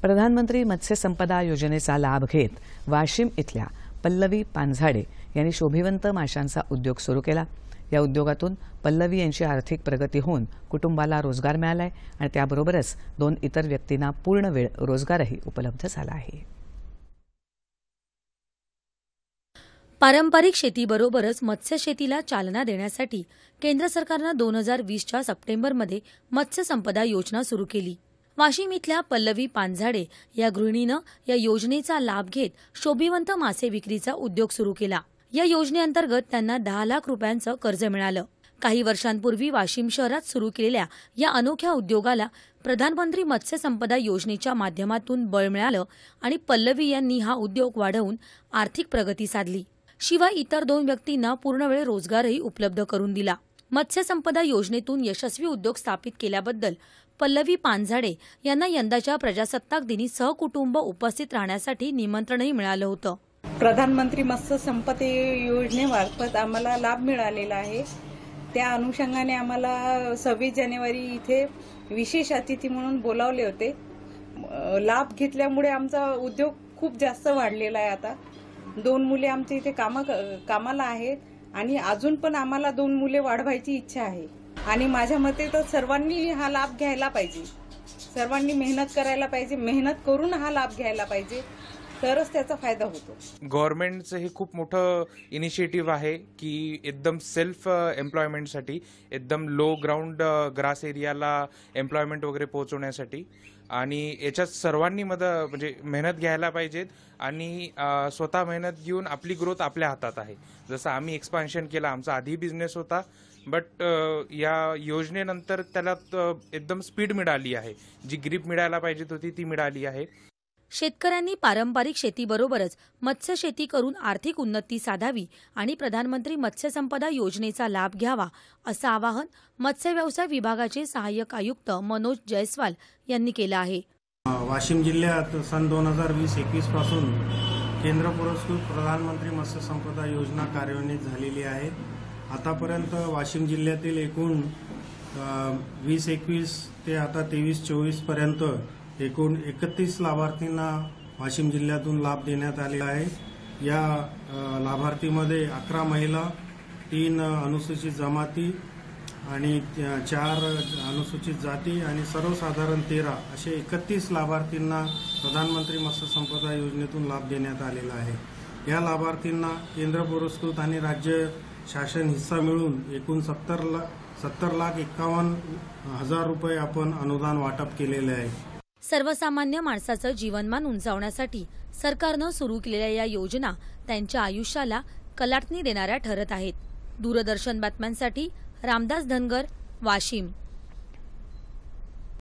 प्रधानमंत्री मत्स्य संपदा योजनेचा लाभ घेत वाशिम इथल्या पल्लवी पानझाडे यांनी शोभिवंत माशांचा उद्योग सुरू केला। या उद्योगातून पल्लवी यांची आर्थिक प्रगती होऊन कुटुंबाला रोजगार मिळालाय आणि त्याबरोबरच 2 इतर व्यक्तींना पूर्ण वेळ रोजगारही उपलब्ध झाला आहे। पारंपरिक शेतीबरोबरच मत्स्य शेतीला चालना देण्यासाठी केंद्र सरकारने 2020च्या सप्टेंबरमध्ये मत्स्य संपदा योजना सुरू केली। वाशिम इथल्या पल्लवी पानझाडे या गृहिणीनं या योजनेचा लाभ घेत शोभिवंत मासे विक्रीचा उद्योग सुरू केला। या योजनेअंतर्गत त्यांना 10 लाख रुपयांचं कर्ज मिळालं। काही वर्षांपूर्वी वाशिम शहरात सुरू केलेल्या या अनोख्या उद्योगाला प्रधानमंत्री मत्स्य संपदा योजनेच्या माध्यमातून बळ मिळालं आणि पल्लवी यांनी हा उद्योग वाढवून आर्थिक प्रगती साधली। शिवाय इतर 2 व्यक्तींना पूर्णवेळ रोजगारही उपलब्ध करून दिला। मत्स्य संपदा योजनेतून यशस्वी उद्योग स्थापित केल्याबद्दल पल्लवी पानझाडे यांना यंदाच्या प्रजासत्ताक दिनी सहकुटुंब उपस्थित राहण्यासाठी निमंत्रणही मिळालं होतं। प्रधानमंत्री मत्स्य संपदा योजनेमार्फत आम्हाला लाभ मिळालेला आहे। त्या अनुषंगाने आम्हाला 26 जानेवारी इथे विशेष अतिथी म्हणून बोलावले होते। लाभ घेतल्यामुळे आमचा उद्योग खूप जास्त वाढलेला आहे। आता 2 मुले आमच्या इथे कामाला आहेत आणि अजून पण आम्हाला 2 मुले वाढवायची इच्छा आहे आणि माझ्या मते तर सर्वांनी हा लाभ घ्यायला पाहिजे। सर्वांनी मेहनत करायला पाहिजे, मेहनत करून हा लाभ घ्यायला पाहिजे, तरच त्याचा फायदा होतो। गव्हर्नमेंटचं हे खूप मोठं इनिशिएटिव्ह आहे की एकदम सेल्फ एम्प्लॉयमेंटसाठी, एकदम लो ग्राउंड ग्रास एरियाला एम्प्लॉयमेंट वगैरे पोहोचवण्यासाठी आणि याच्यात सर्वांनी म्हणजे मेहनत घ्यायला पाहिजेत आणि स्वतः मेहनत घेऊन आपली ग्रोथ आपल्या हातात आहे। जसं आम्ही एक्सपान्शन केला, आमचा आधी बिझनेस होता बट या योजनेनंतर त्याला एकदम स्पीड मिळाली आहे। जी ग्रीप मिळायला पाहिजे होती ती मिळाली आहे। शेतकऱ्यांनी पारंपरिक शेतीबरोबरच मत्स्य शेती करून आर्थिक उन्नती साधावी आणि प्रधानमंत्री मत्स्य संपदा योजनेचा लाभ घ्यावा असं आवाहन मत्स्य व्यवसाय विभागाचे सहाय्यक आयुक्त मनोज जयस्वाल यांनी केलं आहे। वाशिम जिल्ह्यात सन 2020-21 पासून केंद्र पुरस्कृत प्रधानमंत्री मत्स्य संपदा योजना कार्यान्वित झालेली आहे। आतापर्यंत वाशिम जिल्ह्यातील एकूण 20-21 ते आता 23-24 पर्यंत एकूण 31 लाभार्थींना वाशिम जिल्ह्यातून लाभ देण्यात आलेला आहे। या लाभार्थीमध्ये 11 महिला, 3 अनुसूचित जमाती आणि 4 अनुसूचित जाती आणि सर्वसाधारण 13 असे 31 लाभार्थींना प्रधानमंत्री मत्स्य संपदा योजनेतून लाभ देण्यात आलेला आहे। या लाभार्थींना केंद्र पुरस्कृत आणि राज्य शासन हिस्सा मिळून एकूण 70,51,000 रुपये आपण अनुदान वाटप केलेले आहे। सर्वसामान्य माणसाचं जीवनमान उंचावण्यासाठी सरकारनं सुरू केलेल्या या योजना त्यांच्या आयुष्याला कलाटणी देणाऱ्या ठरत आहेत। दूरदर्शन बातम्यांसाठी रामदास धनगर, वाशिम।